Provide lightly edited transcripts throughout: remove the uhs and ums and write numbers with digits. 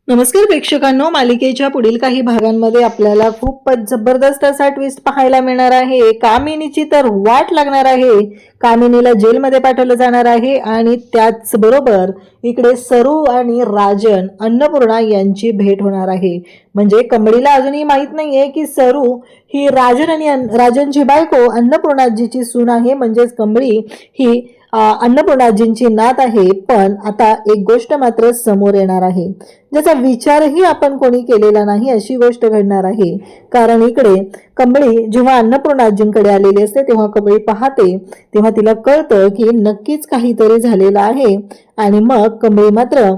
नमस्कार प्रेक्षकांनो, मालिकेच्या पुढील काही भागांमध्ये आपल्याला खूपच जबरदस्त असा ट्विस्ट पाहायला मिळणार आहे. कामिनीची तर वाट लागणार आहे. कामिनीला जेलमध्ये पाठवलं जाणार आहे आणि त्याचबरोबर इकडे सरू आणि राजन अन्नपूर्णा यांची भेट होणार आहे. म्हणजे कमळीला अजूनही माहित नाहीये की सरू ही राजन आणि राजनची बायको अन्नपूर्णाजीची सून आहे. म्हणजेच कमळी ही अन्नपूर्णाजींची नात आहे. पण आता एक गोष्ट मात्र समोर येणार आहे, ज्याचा विचारही आपण कोणी केलेला नाही अशी गोष्ट घडणार आहे. कारण इकडे कमळी जेव्हा अन्नपूर्णाजींकडे आलेली असते तेव्हा कमळी पाहते, तेव्हा तिला कळतं की नक्कीच काहीतरी झालेलं आहे. आणि मग कमळी मात्र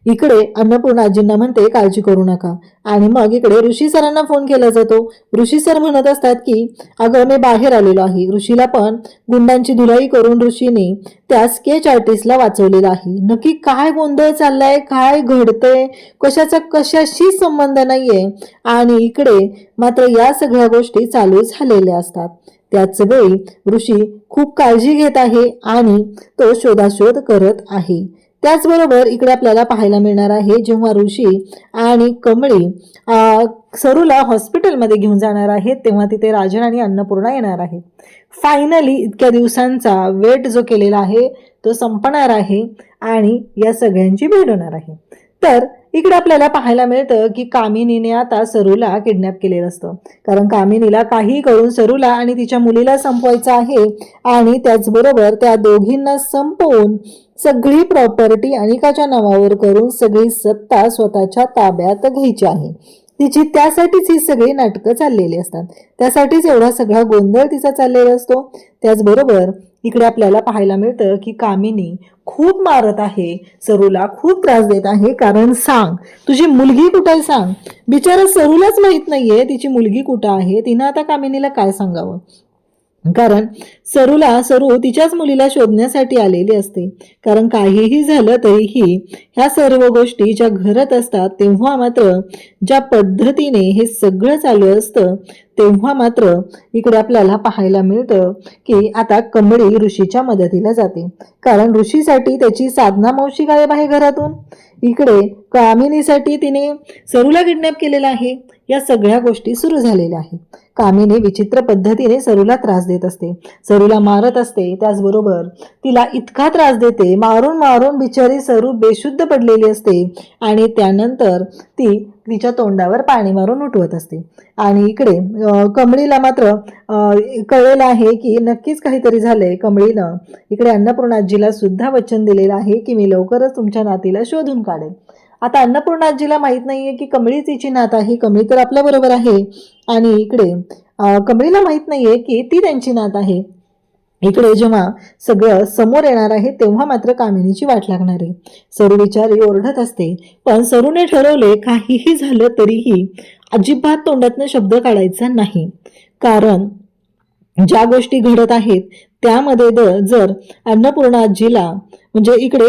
इकडे अन्नपूर्णाजींना म्हणते काळजी करू नका. आणि मग इकडे ऋषी सरांना फोन केला जातो. ऋषी सर म्हणत असतात की अगं मी बाहेर आलेलो आहे. ऋषीला पण गुंडांची धुलाई करून ऋषीने त्या स्केच आर्टिस्टला वाचवलेलं आहे. नक्की काय गोंधळ चाललाय, काय घडतंय, कशाचा कशाशी संबंध नाहीये. आणि इकडे मात्र या सगळ्या गोष्टी चालू झालेल्या असतात. त्याच वेळी ऋषी खूप काळजी घेत आहे आणि तो शोधाशोध करत आहे. त्याचबरोबर इकडे आपल्याला पाहायला मिळणार आहे जेव्हा ऋषी आणि कमळी सरूला हॉस्पिटलमध्ये घेऊन जाणार आहेत तेव्हा तिथे राजन आणि अन्नपूर्णा येणार आहेत. फायनली इतक्या दिवसांचा वेट जो केलेला आहे तो संपणार आहे आणि या सगळ्यांची भेट होणार आहे. तर इकडे आपल्याला पाहायला मिळतं की कामिनीने आता सरूला किडनॅप केलेलं असतं. कारण कामिनीला काही करून सरूला आणि तिच्या मुलीला संपवायचं आहे आणि त्याचबरोबर त्या दोघींना संपवून सगळी प्रॉपर्टी अनिकाच्या नावावर करून सगळी सत्ता स्वतःच्या ताब्यात घ्यायची आहे तिची. त्यासाठीच ही सगळी नाटकं चाललेली असतात. त्यासाठीच एवढा सगळा गोंधळ तिचा चाललेला असतो. त्याचबरोबर इकडे आपल्याला पाहायला मिळतं की कामिनी खूप मारत आहे सरूला, खूप त्रास देत आहे. कारण सांग तुझी मुलगी कुठे आहे सांग. बिचारा सरूलाच माहित नाहीये तिची मुलगी कुठं आहे. तिनं आता कामिनीला काय सांगावं. कारण सरू तिच्याच मुलीला शोधण्यासाठी आलेली असते. कारण काहीही झालं तरीही ह्या सर्व गोष्टी ज्या घडत असतात तेव्हा मात्र ज्या पद्धतीने हे सगळं चालू असतं तेव्हा मात्र इकडे आपल्याला पाहायला मिळतं की आता कमळी ऋषीच्या मदतीला जाते. कारण ऋषीसाठी त्याची साधना मावशी गायब आहे घरातून. इकडे कामिनीसाठी तिने सरूला किडनॅप केलेला आहे. या सगळ्या गोष्टी सुरू झालेल्या आहेत. कामिनी विचित्र पद्धतीने सरूला त्रास देत असते, सरूला मारत असते. त्याचबरोबर तिला इतका त्रास देते, मारून मारून बिचारी सरू बेशुद्ध पडलेली असते आणि त्यानंतर ती तिच्या तोंडावर पाणी मारून उठवत असते. आणि इकडे कमळीला मात्र कळलेलं आहे की नक्कीच काहीतरी झालंय. कमळीनं इकडे अन्नपूर्णाजीला सुद्धा वचन दिलेलं आहे की मी लवकरच तुमच्या नातीला शोधून काढेन. आता अन्नपूर्णाजीला माहित नाहीये की कमळी तिची नात आहे. कमळी तर आपल्या बरोबर आहे आणि इकडे कमळीला माहित नाहीये की ती त्यांची नात आहे. इकडे जेव्हा सगळं समोर येणार आहे तेव्हा मात्र कामिनीची वाट लागणार आहे. सरू बिचारी ओरडत असते. पण सरूने ठरवले काहीही झालं तरीही अजिबात तोंडातनं शब्द काढायचा नाही. कारण ज्या गोष्टी घडत आहेत त्यामध्ये जर अन्नपूर्णाजीला म्हणजे इकडे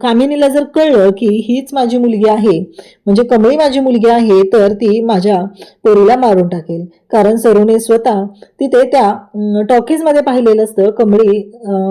कामिनीला जर कळलं की हीच माझी मुलगी आहे, म्हणजे कमळी माझी मुलगी आहे, तर ती माझ्या पोरीला मारून टाकेल. कारण सरूने स्वतः तिथे त्या टॉकीजमध्ये पाहिलेलं असतं कमळी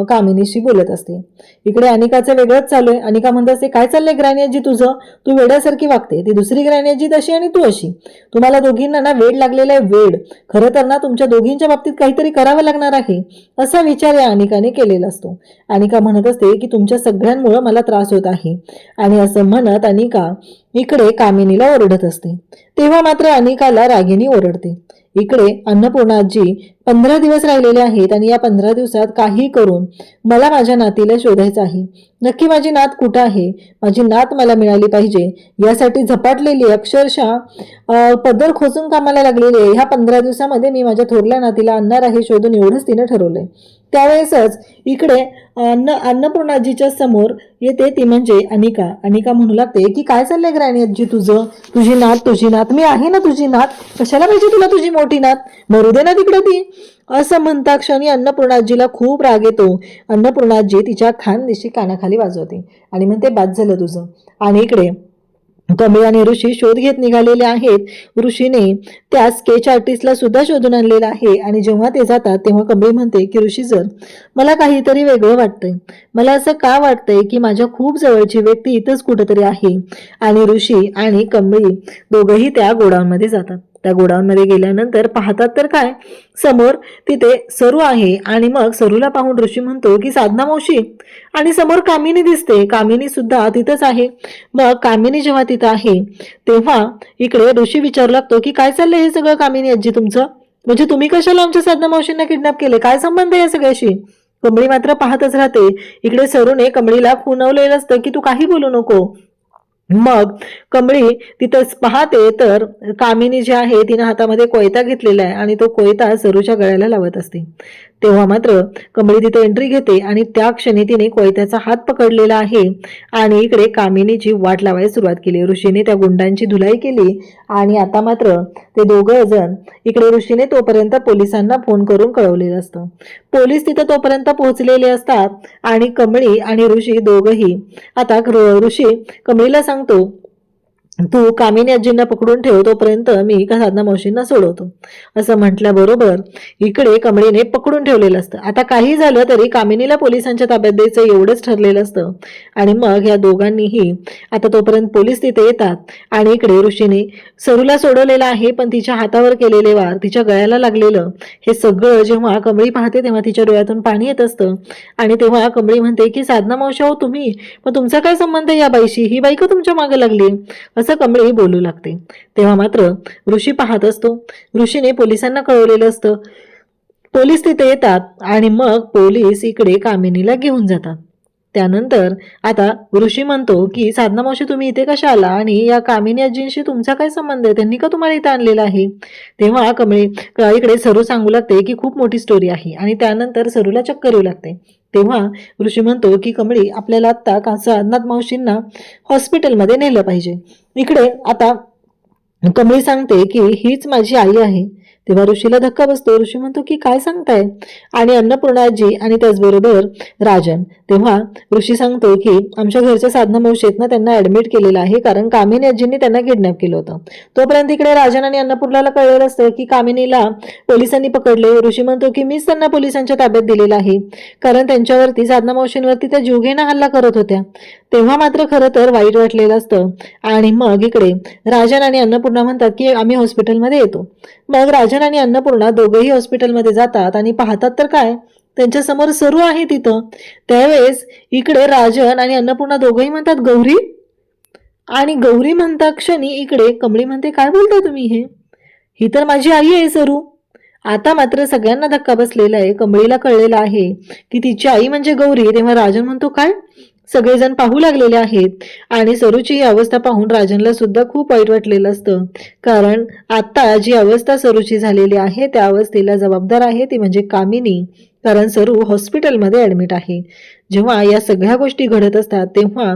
कामिनीशी बोलत असते. इकडे अनिकाचं वेगळंच चालू आहे. अनिका म्हणत असते काय चाललंय ग्रॅनी आजी तुझं, तू वेड्यासारखी वागते. ती दुसरी ग्रॅनी आजी तशी आणि तू अशी. तुम्हाला दोघींना ना वेड लागलेला आहे, वेड. खरं तर ना तुमच्या दोघींच्या बाबतीत काहीतरी करावं लागणार आहे असा विचार या अनिकाने केलेला असतो. अनिका म्हणत असते की तुमच्या सगळ्यांमुळे मला त्रास होत आहे. आणि असं म्हणत अनिका इकडे कामिनीला ओरडत असते. तेव्हा मात्र अनिकाला रागिनी ओरडते. इकडे अन्नपूर्णाजी 15 दिवस राहिलेले आहेत आणि या 15 दिवसात काही करून मला माझ्या नातीला शोधायचं आहे. नक्की माझी नात कुठं आहे, माझी नात मला मिळाली पाहिजे यासाठी झपाटलेली अक्षरशः पदर खोचून कामाला लागलेली आहे. ह्या 15 दिवसामध्ये मी माझ्या थोरल्या नातीला आणणार आहे शोधून, एवढंच तिने ठरवलंय. त्यावेळेसच इकडे अन्नपूर्णाजीच्या समोर येते ती म्हणजे अनिका. अनिका म्हणू लागते की काय चाललंय ग्रॅनी आजी तुझं, तुझी नात मी आहे ना तुझी नात, कशाला पाहिजे तुला तुझी मोठी नात, मरू दे ना तिकडे ती. असं म्हणता क्षणी अन्नपूर्णाजीला खूप राग येतो. अन्नपूर्णाजी तिच्या खानदेशी कानाखाली वाजवते आणि म्हणते बाद झालं तुझं. आणि इकडे कमळी आणि ऋषी शोध घेत निघालेले आहेत. ऋषीने त्या स्केच आर्टिस्टला सुद्धा शोधून आणलेला आहे आणि जेव्हा ते जातात तेव्हा कमळी म्हणते की ऋषी सर, मला काहीतरी वेगळं वाटतंय. मला असं का वाटतंय की माझ्या खूप जवळची व्यक्ती इथंच कुठेतरी आहे. आणि ऋषी आणि कमळी दोघंही त्या गोडाऊनमध्ये जातात. त्या गोडाऊनमध्ये गेल्यानंतर पाहतात तर काय, समोर तिथे सरू आहे आणि मग सरूला पाहून ऋषी म्हणतो की साधना मावशी, आणि समोर कामिनी दिसते. कामिनी सुद्धा तिथंच आहे. मग कामिनी जेव्हा तिथं आहे तेव्हा इकडे ऋषी विचारू लागतो की काय चाललंय हे सगळं कामिनी आजी तुमचं, म्हणजे तुम्ही कशाला आमच्या साधना मावशींना किडनॅप केले, काय संबंध आहे या सगळ्याशी. कमळी मात्र पाहतच राहते. इकडे सरूने कमळीला खुणवलेलं असतं की तू काही बोलू नको. मग कमळी तिथं पाहते तर कामिनी जी आहे तिने हातामध्ये कोयता घेतलेला आहे आणि तो कोयता सरूच्या गळ्याला लावत असते. तेव्हा मात्र कमळी तिथे एंट्री घेते आणि त्या क्षणी तिने कोयत्याचा हात पकडलेला आहे आणि इकडे कामिनीची वाट लावायला सुरुवात केली. ऋषीने त्या गुंडांची धुलाई केली आणि आता मात्र ते दोघं जण इकडे ऋषीने तोपर्यंत पोलिसांना फोन करून कळवलेलं असतं. पोलीस तिथे तोपर्यंत पोहोचलेले असतात आणि कमळी आणि ऋषी दोघंही आता ऋषी कमळीला सांगतो तू कामिनी आजींना पकडून ठेव, तोपर्यंत मी का साधना मावशींना सोडवतो. असं म्हटल्याबरोबर इकडे कमळीने पकडून ठेवलेलं असतं. आता काही झालं तरी कामिनीला पोलिसांच्या ताब्यात द्यायचं एवढंच ठरलेलं असतं. आणि मग या दोघांनीही आता तोपर्यंत पोलीस तिथे येतात आणि इकडे ऋषीने सरूला सोडवलेलं आहे, पण तिच्या हातावर केलेले वार, तिच्या गळ्याला लागलेलं हे सगळं जेव्हा कमळी पाहते तेव्हा तिच्या डोळ्यातून पाणी येत असतं. आणि तेव्हा कमळी म्हणते की साधना मावशी हो तुम्ही, पण तुमचा काय संबंध या बाईशी, ही बाई का तुमच्या मागे लागली, असं कमळी बोलू लागते. तेव्हा मात्र ऋषी पाहत असतो. ऋषीने पोलिसांना कळवलेलं असतं. पोलीस तिथे येतात आणि मग पोलीस इकडे कामिनीला घेऊन जातात. त्यानंतर आता ऋषी म्हणतो की साधना मावशी तुम्ही इथे कशा आला आणि या कामिनी आजींशी तुमचा काय संबंध आहे, त्यांनी का तुम्हाला इथे आणलेलं आहे. तेव्हा कमळी इकडे सरू सांगू लागते की खूप मोठी स्टोरी आहे आणि त्यानंतर सरूला चक्कर येऊ लागते. तेव्हा ऋषी म्हणतो की कमळी आपल्याला आत्ता साधनाथ मावशींना हॉस्पिटलमध्ये नेलं पाहिजे. इकडे आता कमळी सांगते की हीच माझी आई आहे. तेव्हा ऋषीला धक्का बसतो. ऋषी म्हणतो की काय सांगताय, आणि अन्नपूर्णाजी आणि त्याचबरोबर राजन. तेव्हा ऋषी सांगतो की आमच्या घरच्या साधना मावशी आहेत ना, त्यांना ऍडमिट केलेलं आहे कारण कामिनी आजींनी त्यांना किडनॅप केलं होतं. तोपर्यंत इकडे राजन आणि अन्नपूर्णाला कळलेलं असतं की कामिनीला पोलिसांनी पकडले. ऋषी म्हणतो की मीच त्यांना पोलिसांच्या ताब्यात दिलेलं आहे कारण त्यांच्यावरती साधना मावशींवरती त्या जीवघेणा हल्ला करत होत्या. तेव्हा मात्र खरं तर वाईट वाटलेलं असतं. आणि मग इकडे राजन आणि अन्नपूर्णा म्हणतात की आम्ही हॉस्पिटलमध्ये येतो. मग राजन आणि अन्नपूर्णा दोघेही हॉस्पिटलमध्ये जातात आणि पाहतात तर काय, त्यांच्या समोर सरू आहे तिथं. त्यावेळेस इकडे राजन आणि अन्नपूर्णा दोघेही म्हणतात गौरी, आणि गौरी म्हणता क्षणी इकडे कमळी म्हणते काय बोलताय तुम्ही, ही तर माझी आई आहे सरू. आता मात्र सगळ्यांना धक्का बसलेला आहे. कमळीला कळलेलं आहे की तिची आई म्हणजे गौरी. तेव्हा राजन म्हणतो काय, सगळेजण पाहू लागलेले आहेत आणि सरूची ही अवस्था पाहून राजनला सुद्धा खूप वाईट वाटलेलं असतं कारण आता जी अवस्था सरूची झालेली आहे त्या अवस्थेला जबाबदार आहे ती म्हणजे कामिनी, कारण सरू हॉस्पिटलमध्ये ऍडमिट आहे. जेव्हा या सगळ्या गोष्टी घडत असतात तेव्हा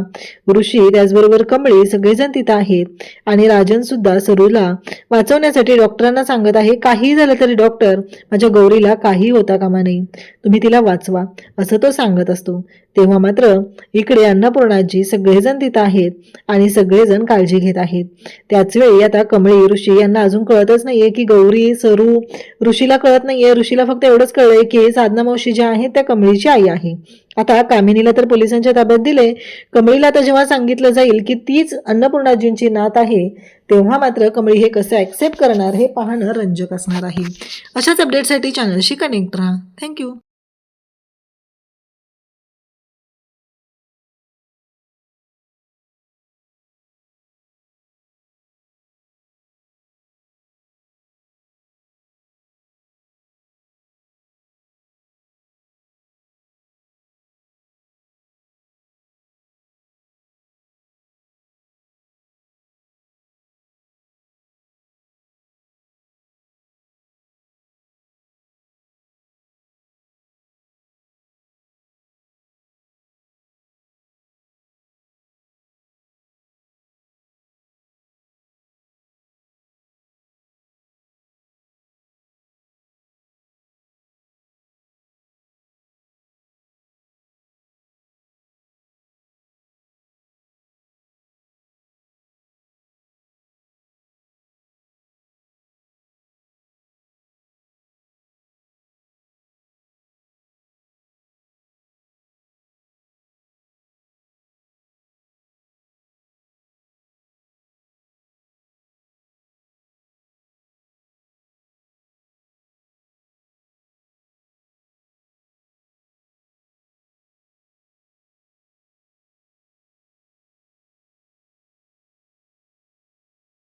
ऋषी त्याचबरोबर कमळी सगळेजण तिथं आहेत आणि राजन सुद्धा सरूला वाचवण्यासाठी डॉक्टरांना सांगत आहे काही झालं तरी डॉक्टर माझ्या गौरीला काही होता कामा नाही, तुम्ही तिला वाचवा असं तो सांगत असतो. तेव्हा मात्र इकडे अन्नपूर्णाजी सगळेजण तिथं आहेत आणि सगळेजण काळजी घेत आहेत. त्याच वेळी आता कमळी ऋषी यांना अजून कळतच नाहीये की गौरी सरू, ऋषीला कळत नाहीये. ऋषीला फक्त एवढंच कळलंय की साधना मावशी ज्या आहेत त्या कमळीची आई आहे. आता कामिनीला तर पोलिसांच्या ताब्यात दिले. कमळीला आता जेव्हा सांगितलं जाईल की तीच अन्नपूर्णाजींची नात आहे तेव्हा मात्र कमळी हे कसं ऍक्सेप्ट करणार हे पाहणं रंजक असणार आहे. अशाच अपडेटसाठी चॅनलशी कनेक्ट राहा. थँक्यू.